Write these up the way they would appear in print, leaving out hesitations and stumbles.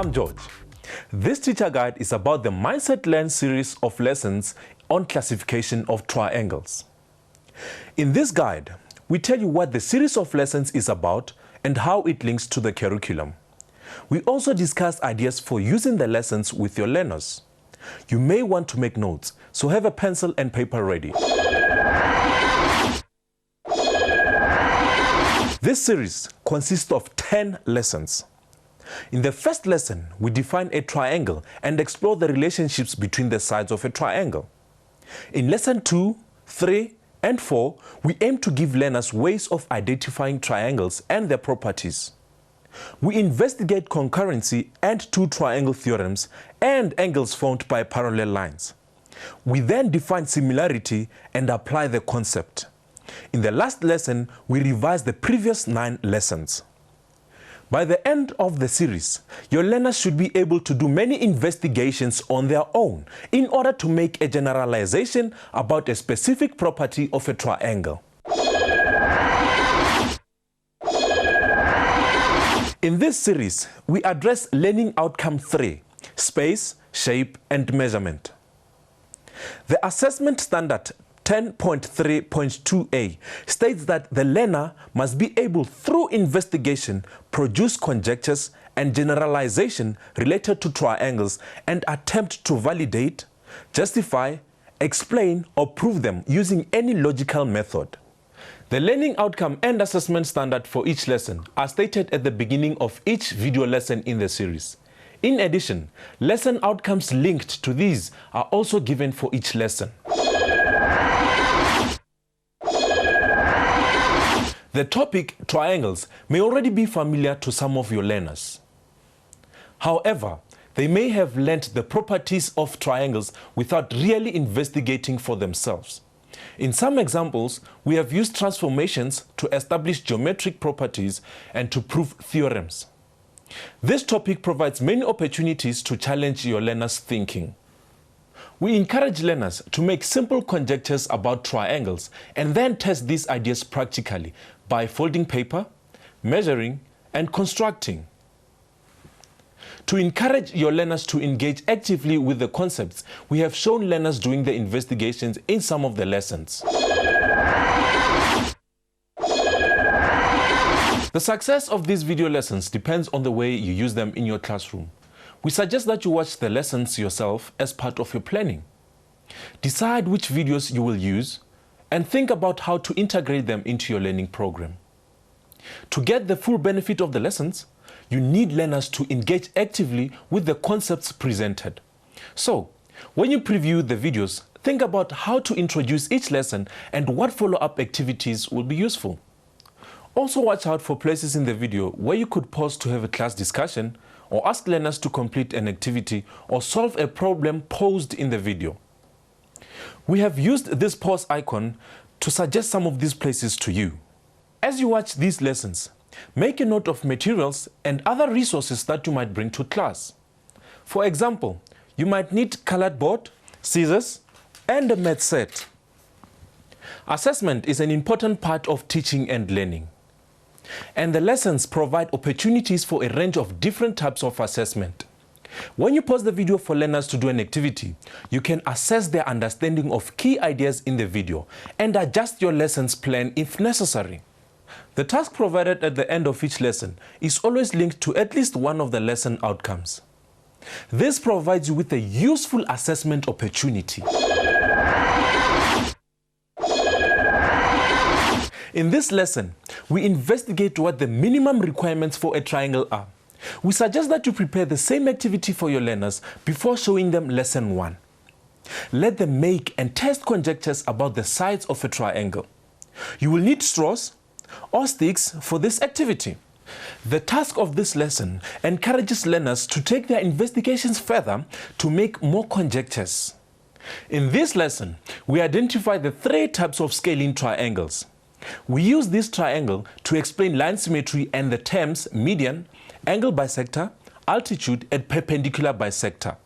I'm George. This teacher guide is about the Mindset Learn series of lessons on classification of triangles. In this guide, we tell you what the series of lessons is about and how it links to the curriculum. We also discuss ideas for using the lessons with your learners. You may want to make notes, so have a pencil and paper ready. This series consists of 10 lessons. In the first lesson, we define a triangle and explore the relationships between the sides of a triangle. In lesson 2, 3, and 4, we aim to give learners ways of identifying triangles and their properties. We investigate concurrency and two triangle theorems and angles formed by parallel lines. We then define similarity and apply the concept. In the last lesson, we revise the previous 9 lessons. By the end of the series, your learners should be able to do many investigations on their own in order to make a generalization about a specific property of a triangle. In this series, we address learning outcome 3, space, shape, and measurement. The assessment standard 10.3.2a states that the learner must be able, through investigation, produce conjectures and generalization related to triangles and attempt to validate, justify, explain, or prove them using any logical method. The learning outcome and assessment standard for each lesson are stated at the beginning of each video lesson in the series. In addition, lesson outcomes linked to these are also given for each lesson. The topic triangles may already be familiar to some of your learners. However, they may have learnt the properties of triangles without really investigating for themselves. In some examples, we have used transformations to establish geometric properties and to prove theorems. This topic provides many opportunities to challenge your learners' thinking. We encourage learners to make simple conjectures about triangles and then test these ideas practically by folding paper, measuring, and constructing. To encourage your learners to engage actively with the concepts, we have shown learners doing the investigations in some of the lessons. The success of these video lessons depends on the way you use them in your classroom. We suggest that you watch the lessons yourself as part of your planning. Decide which videos you will use and think about how to integrate them into your learning program. To get the full benefit of the lessons, you need learners to engage actively with the concepts presented. So, when you preview the videos, think about how to introduce each lesson and what follow-up activities will be useful. Also, watch out for places in the video where you could pause to have a class discussion or ask learners to complete an activity or solve a problem posed in the video. We have used this pause icon to suggest some of these places to you. As you watch these lessons, make a note of materials and other resources that you might bring to class. For example, you might need colored board, scissors, and a math set. Assessment is an important part of teaching and learning. And the lessons provide opportunities for a range of different types of assessment. When you pause the video for learners to do an activity, you can assess their understanding of key ideas in the video and adjust your lessons plan if necessary. The task provided at the end of each lesson is always linked to at least one of the lesson outcomes. This provides you with a useful assessment opportunity. In this lesson, we investigate what the minimum requirements for a triangle are. We suggest that you prepare the same activity for your learners before showing them lesson 1. Let them make and test conjectures about the sides of a triangle. You will need straws or sticks for this activity. The task of this lesson encourages learners to take their investigations further to make more conjectures. In this lesson, we identify the 3 types of scaling triangles. We use this triangle to explain line symmetry and the terms median, angle bisector, altitude, and perpendicular bisector.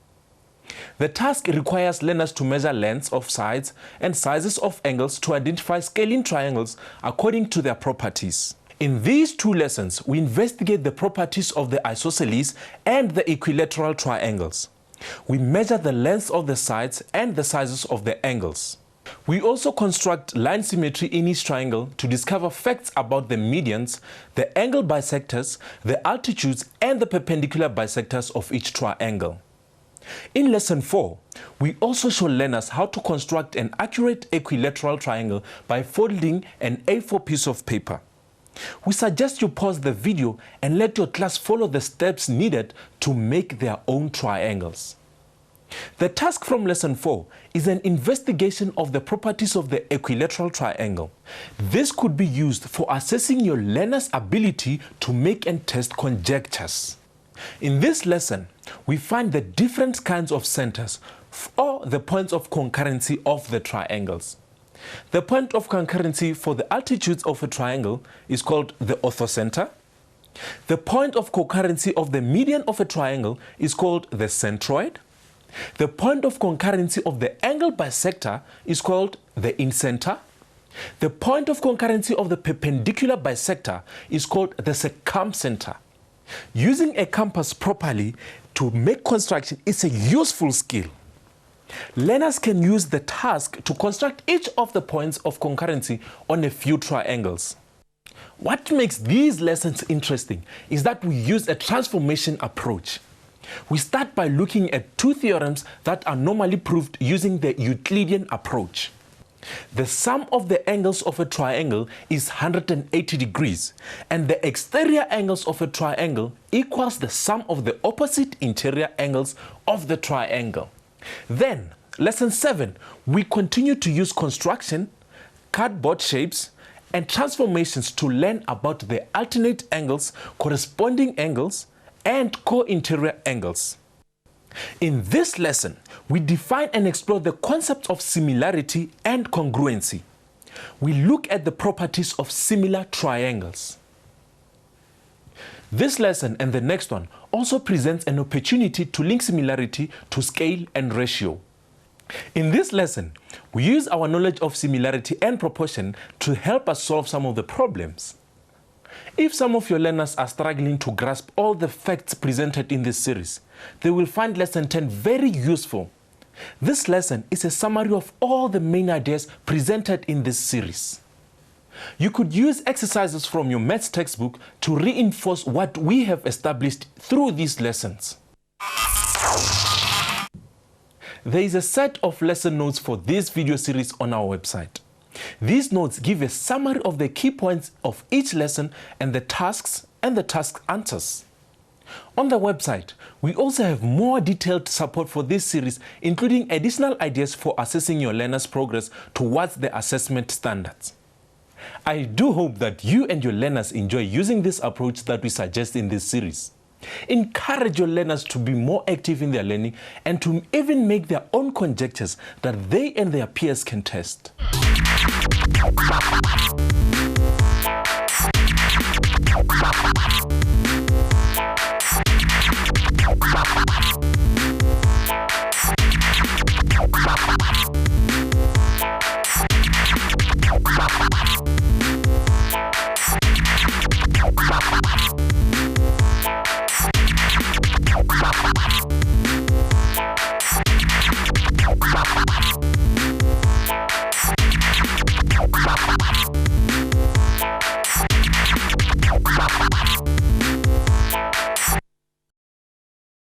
The task requires learners to measure lengths of sides and sizes of angles to identify scaling triangles according to their properties. In these two lessons, we investigate the properties of the isosceles and the equilateral triangles. We measure the length of the sides and the sizes of the angles. We also construct line symmetry in each triangle to discover facts about the medians, the angle bisectors, the altitudes, and the perpendicular bisectors of each triangle. In Lesson 4, we also show learners how to construct an accurate equilateral triangle by folding an A4 piece of paper. We suggest you pause the video and let your class follow the steps needed to make their own triangles. The task from Lesson 4 is an investigation of the properties of the equilateral triangle. This could be used for assessing your learner's ability to make and test conjectures. In this lesson, we find the different kinds of centers or the points of concurrency of the triangles. The point of concurrency for the altitudes of a triangle is called the orthocenter. The point of concurrency of the median of a triangle is called the centroid. The point of concurrency of the angle bisector is called the incenter. The point of concurrency of the perpendicular bisector is called the circumcenter. Using a compass properly to make construction is a useful skill. Learners can use the task to construct each of the points of concurrency on a few triangles. What makes these lessons interesting is that we use a transformation approach. We start by looking at two theorems that are normally proved using the Euclidean approach. The sum of the angles of a triangle is 180 degrees, and the exterior angles of a triangle equals the sum of the opposite interior angles of the triangle. Then, Lesson 7, we continue to use construction, cardboard shapes, and transformations to learn about the alternate angles, corresponding angles, and co-interior angles. In this lesson, we define and explore the concepts of similarity and congruency. We look at the properties of similar triangles. This lesson and the next one also presents an opportunity to link similarity to scale and ratio. In this lesson, we use our knowledge of similarity and proportion to help us solve some of the problems. If some of your learners are struggling to grasp all the facts presented in this series, they will find Lesson 10 very useful. This lesson is a summary of all the main ideas presented in this series. You could use exercises from your maths textbook to reinforce what we have established through these lessons. There is a set of lesson notes for this video series on our website. These notes give a summary of the key points of each lesson and the tasks and the task answers. On the website, we also have more detailed support for this series, including additional ideas for assessing your learners' progress towards the assessment standards. I do hope that you and your learners enjoy using this approach that we suggest in this series. Encourage your learners to be more active in their learning and to even make their own conjectures that they and their peers can test.